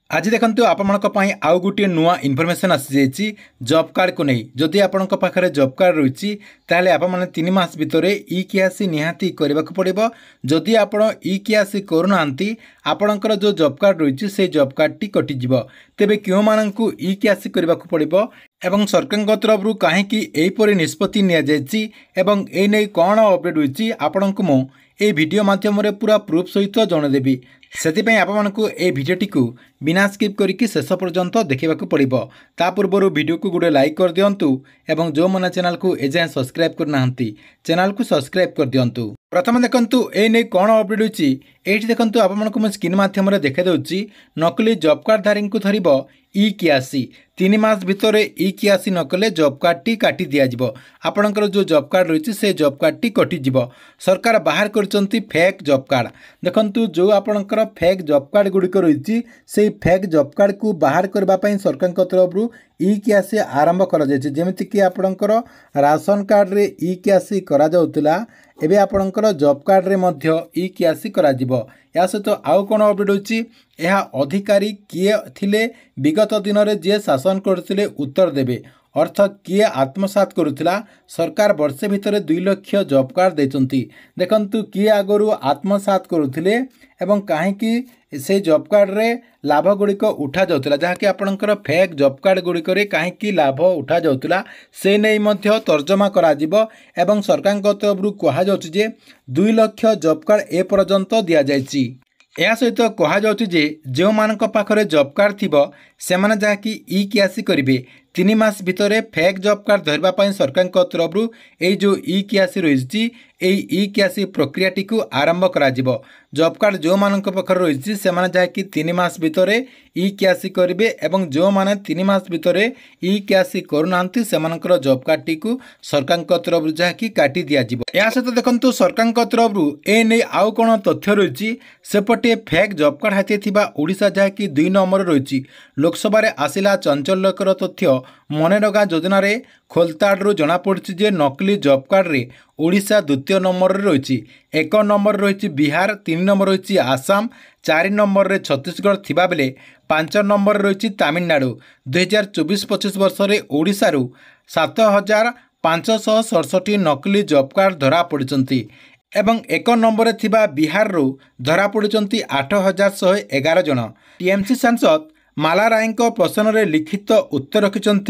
आज देखंतु आपमनक पई आउ गुटे नुआ इनफॉरमेशन आसी जाईची जॉब कार्ड को नहीं जदि आपनक पाखरे जॉब कार्ड रहिची ताले आप माने 3 मास भितरे ई केआसी निहाती करबा को पड़िबो। जदि आपण ई केआसी करूनांती आपनकर जो जॉब कार्ड रहिची से जॉब कार्ड टी कटि जिवो। तेबे क्यों माननकु ई केआसी करबा को पड़िबो एवं सरकार तरफ कहीं एपरी निष्पत्ति निया जायछि एवं ए नै कोन अपडेट होईची आपनकु मो ए वीडियो माध्यम रे पूरा प्रूफ सहित जनदेबी। सेतिपई आपमनकु ए वीडियोटी को बिना स्किप करिकि शेष पर्यंत देखा पड़िबो। ता पूर्व वीडियो को गोटे लाइक कर दियंतु एवं जो मना चैनल को एजाए सब्सक्राइब करनाहंती चैनल को सब्सक्राइब कर दियंतु। प्रथम देखंतु ए नै कोन अपडेट होईची एठी देखंतु आपमनकु मो स्क्रीन माध्यम रे देखा दउची नकली जॉब कार्ड धारी को धरिबो ई केआसी 3 मास भितर ई केआसी नकले जॉब कार्ड टी काटी दिया जिवो। आपनकर जो जॉब कार्ड रही से जॉब कार्ड टी कटि जिवो। सरकार बाहर करचंती फेक जॉब कार्ड। देखंतु जो आपनकर फेक जॉब कार्ड गुडी को रही से फेक जॉब कार्ड को बाहर करबा पई सरकार तरफ ई केआसी आरंभ करा जायछि। जेमिति कि आपनकर राशन कार्ड रे ई केआसी करा जाउतला एबे आपनकर जॉब कार्ड रे मध्य ई केआसी करा जिवो। या सहित आउ कोन अपडेट होछि यह अधिकारी किए थिले विगत दिन रे जे शासन करथिले उत्तर देबे। अर्थ किए आत्मसात करुथिला सरकार वर्षे भितर 2 लाख जॉब कार्ड देचंती। देखंतु किए आगरु आत्मसात करुथिले एवं काहे कि से जॉब कार्ड रे लाभ गुड़िक उठा जाउतला जहा कि आपनकर फेक जॉब कार्ड गुड़िक रे काहे कि लाभ उठा जाउतला से नै मध्य तर्जमा करा जिवो एवं सरकार तरफ कहा जाउछि जे 2 लाख जॉब कार्ड ए पर्यंत दिया जायछि। या सहित कहा जाउछि जे जो मानक पाखरे जॉब कार्ड थिबो से माने जहा कि ई केआसी करिवे 3 मास भितरे फेक जॉब कार्ड धरबा पई सरकार तरफ ए जो ई केआसी रहिछि ई केआसी प्रक्रिया टी को आरंभ करा जिवो। जॉब कार्ड जो मानक पाखरे रहिछि से माने जहा कि 3 मास भितरे ई केआसी करिवे एवं जो माने 3 मास भितरे ई केआसी करूनांती से मानकर जॉब कार्ड टी को सरकार तरफ जहा कि काटी दिया जिवो। या सहित देखंतु सरकार तरफ ए नै आउ कोन तथ्य रहिछि सेपटे फेक जॉब कार्ड हाते थिबा ओडिसा जहा कि 2 नंबर रहिछि। लोकसभा रे आसिला चंचल्यकर तथ्य मनरेगा योजना रे खोलताड़ जना पड़ी जे नकली जॉब कार्ड रे ओडिशा द्वितीय नंबर रे रही। 1 नंबर रही बिहार, 3 नंबर रही आसाम, 4 नंबर रे छत्तीसगढ़ थिबा बेले 5 नंबर रही तमिलनाडु। 2024-25 वर्ष रे ओडिशा रु 7567 नकली जॉब कार्ड धरा पड़ती एवं 1 नंबर थिबा बिहार रु धरा पड़ती 8111 जन। टीएमसी सांसद माला राय प्रश्न रे लिखित उत्तर रखिंट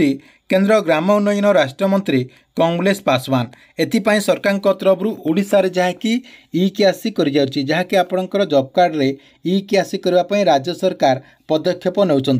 केंद्र ग्राम उन्नयन राष्ट्रमंत्री कमलेश पासवान। एथिपाई सरकार तरफ ओडिशा रे जहा कि ई केआसी कर जहा कि आपनकर जॉब कार्ड रे ई केआसी करबा पई राज्य सरकार पदक्षेप नउछन।